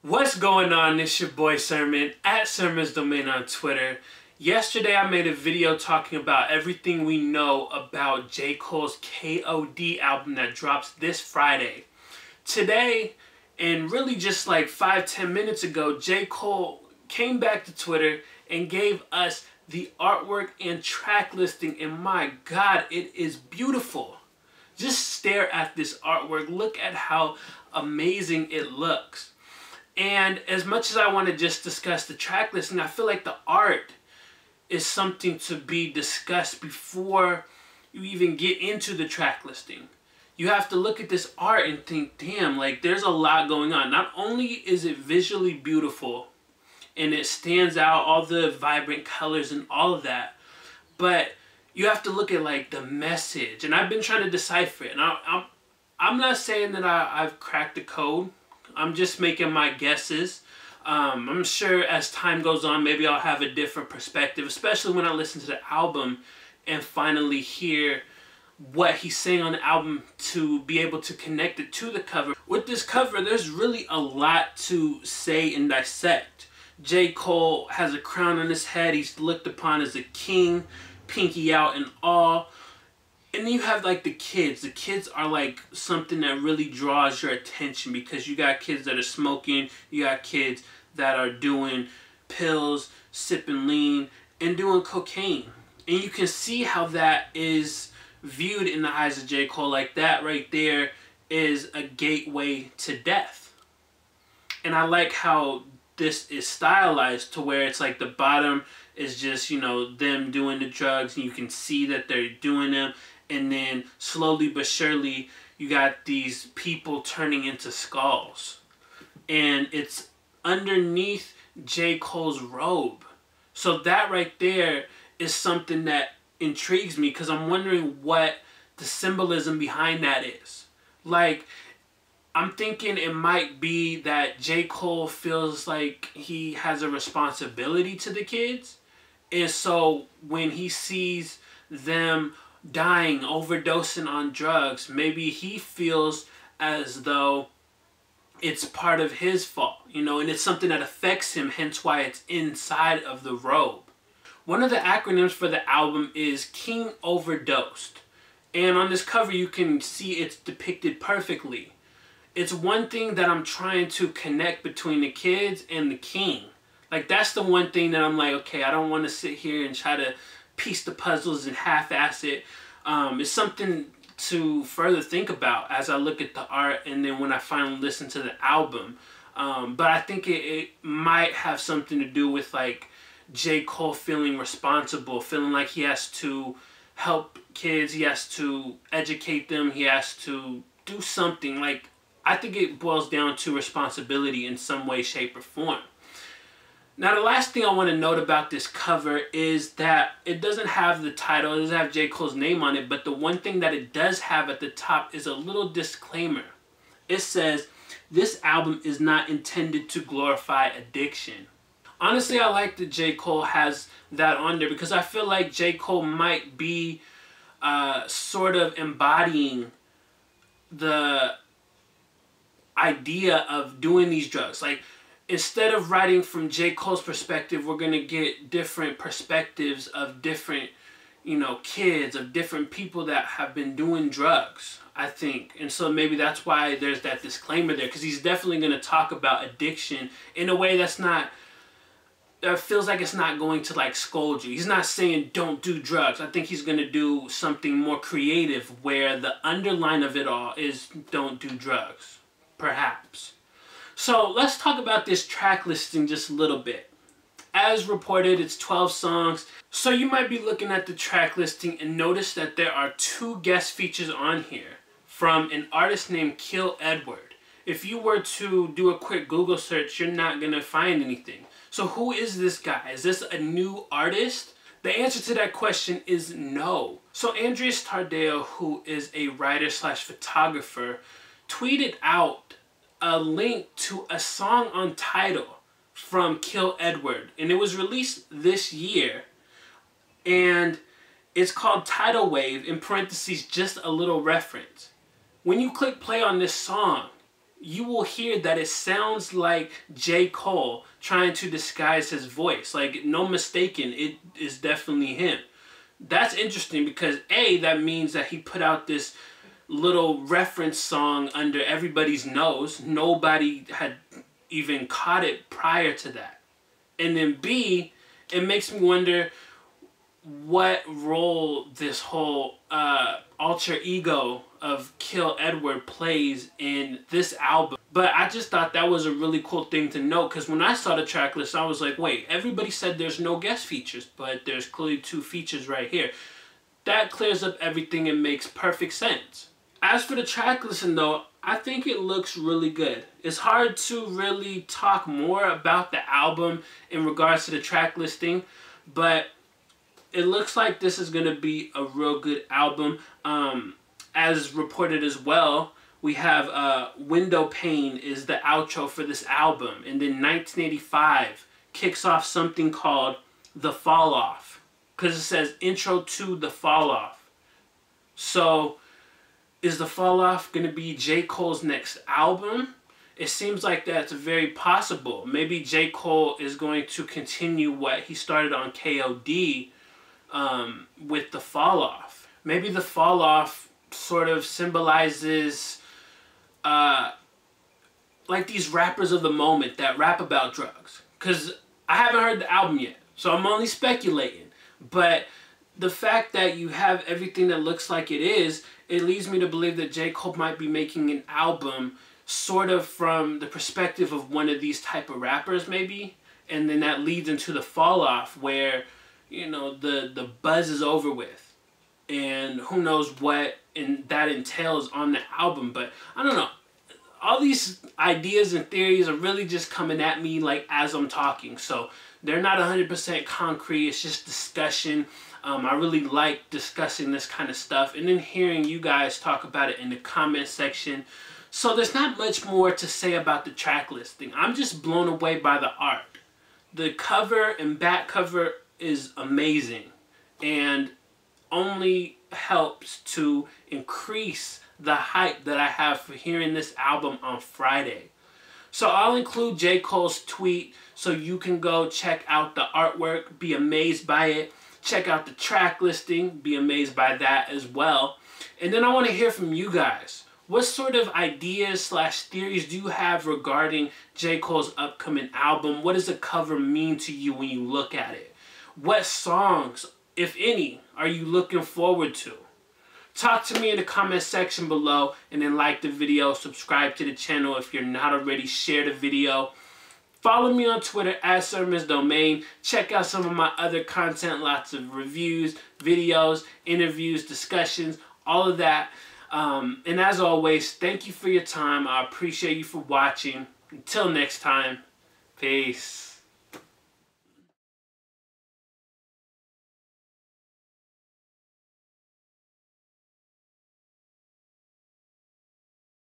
What's going on? It's your boy Sermon at Sermon's Domain on Twitter. Yesterday I made a video talking about everything we know about J. Cole's K.O.D album that drops this Friday. Today, and really just like 5-10 minutes ago, J. Cole came back to Twitter and gave us the artwork and track listing, and my God, it is beautiful. Just stare at this artwork. Look at how amazing it looks. And as much as I want to just discuss the track listing, I feel like the art is something to be discussed before you even get into the track listing. You have to look at this art and think, damn, like there's a lot going on. Not only is it visually beautiful and it stands out, all the vibrant colors and all of that, but you have to look at like the message. And I've been trying to decipher it. And I'm not saying that I've cracked the code. I'm just making my guesses. I'm sure as time goes on, maybe I'll have a different perspective, especially when I listen to the album and finally hear what he's saying on the album to be able to connect it to the cover. With this cover, there's really a lot to say and dissect. J. Cole has a crown on his head. He's looked upon as a king, pinky out and all. And then you have like the kids. The kids are like something that really draws your attention because you got kids that are smoking, you got kids that are doing pills, sipping lean, and doing cocaine. And you can see how that is viewed in the eyes of J. Cole. Like that right there is a gateway to death. And I like how this is stylized to where it's like the bottom is just, you know, them doing the drugs and you can see that they're doing them. And then slowly but surely, you got these people turning into skulls. And it's underneath J. Cole's robe. So that right there is something that intrigues me because I'm wondering what the symbolism behind that is. Like, I'm thinking it might be that J. Cole feels like he has a responsibility to the kids. And so when he sees them dying, overdosing on drugs, maybe he feels as though it's part of his fault, you know, and it's something that affects him, hence why it's inside of the robe. One of the acronyms for the album is King Overdosed, and on this cover you can see it's depicted perfectly. It's one thing that I'm trying to connect between the kids and the king. Like, that's the one thing that I'm like, okay, I don't want to sit here and try to piece the puzzles and half-ass it. It's something to further think about as I look at the art and then when I finally listen to the album. But I think it might have something to do with like J. Cole feeling responsible, feeling like he has to help kids, he has to educate them, he has to do something. Like, I think it boils down to responsibility in some way, shape, or form. Now, the last thing I want to note about this cover is that it doesn't have the title, it doesn't have J. Cole's name on it, but the one thing that it does have at the top is a little disclaimer. It says, "This album is not intended to glorify addiction." Honestly, I like that J. Cole has that on there because I feel like J. Cole might be sort of embodying the idea of doing these drugs. Like, instead of writing from J. Cole's perspective, we're going to get different perspectives of different, you know, kids, of different people that have been doing drugs, I think. And so maybe that's why there's that disclaimer there, because he's definitely going to talk about addiction in a way that's not, that feels like it's not going to like scold you. He's not saying don't do drugs. I think he's going to do something more creative where the underline of it all is don't do drugs, perhaps. So let's talk about this track listing just a little bit. As reported, it's 12 songs. So you might be looking at the track listing and notice that there are 2 guest features on here from an artist named K.O.D. If you were to do a quick Google search, you're not going to find anything. So who is this guy? Is this a new artist? The answer to that question is no. So Andreas Tardeo, who is a writer/photographer, tweeted out a link to a song on Tidal from K.O.D. and it was released this year, and it's called Tidal Wave, in parentheses, just a little reference. When you click play on this song, you will hear that it sounds like J. Cole trying to disguise his voice. Like, no mistaking, it is definitely him. That's interesting because A, that means that he put out this little reference song under everybody's nose. Nobody had even caught it prior to that. And then B, it makes me wonder what role this whole alter ego of Kill Edward plays in this album. But I just thought that was a really cool thing to note, because when I saw the track list, I was like, wait, everybody said there's no guest features, but there's clearly 2 features right here. That clears up everything and makes perfect sense. As for the track listing though, I think it looks really good. It's hard to really talk more about the album in regards to the track listing, but it looks like this is going to be a real good album. As reported as well, we have Window Pane is the outro for this album. And then 1985 kicks off something called The Fall Off, because it says intro to The Fall Off. So is The Fall Off going to be J. Cole's next album? It seems like that's very possible. Maybe J. Cole is going to continue what he started on K.O.D. With The Fall Off. Maybe The Fall Off sort of symbolizes like these rappers of the moment that rap about drugs. Because I haven't heard the album yet, so I'm only speculating. But the fact that you have everything that looks like it is, it leads me to believe that J. Cole might be making an album sort of from the perspective of one of these type of rappers maybe. And then that leads into The Fall Off, where, you know, the buzz is over with. And who knows what that entails on the album. But I don't know. All these ideas and theories are really just coming at me like as I'm talking. So they're not 100% concrete. It's just discussion. I really like discussing this kind of stuff and then hearing you guys talk about it in the comment section. So there's not much more to say about the track listing. I'm just blown away by the art. The cover and back cover is amazing and only helps to increase the hype that I have for hearing this album on Friday. So I'll include J. Cole's tweet so you can go check out the artwork, be amazed by it. Check out the track listing, be amazed by that as well. And then I want to hear from you guys. What sort of ideas / theories do you have regarding J. Cole's upcoming album? What does the cover mean to you when you look at it? What songs, if any, are you looking forward to? Talk to me in the comment section below, and then like the video, subscribe to the channel if you're not already, share the video. Follow me on Twitter at @SirMsDomain. Check out some of my other content, lots of reviews, videos, interviews, discussions, all of that. And as always, thank you for your time. I appreciate you for watching. Until next time, peace.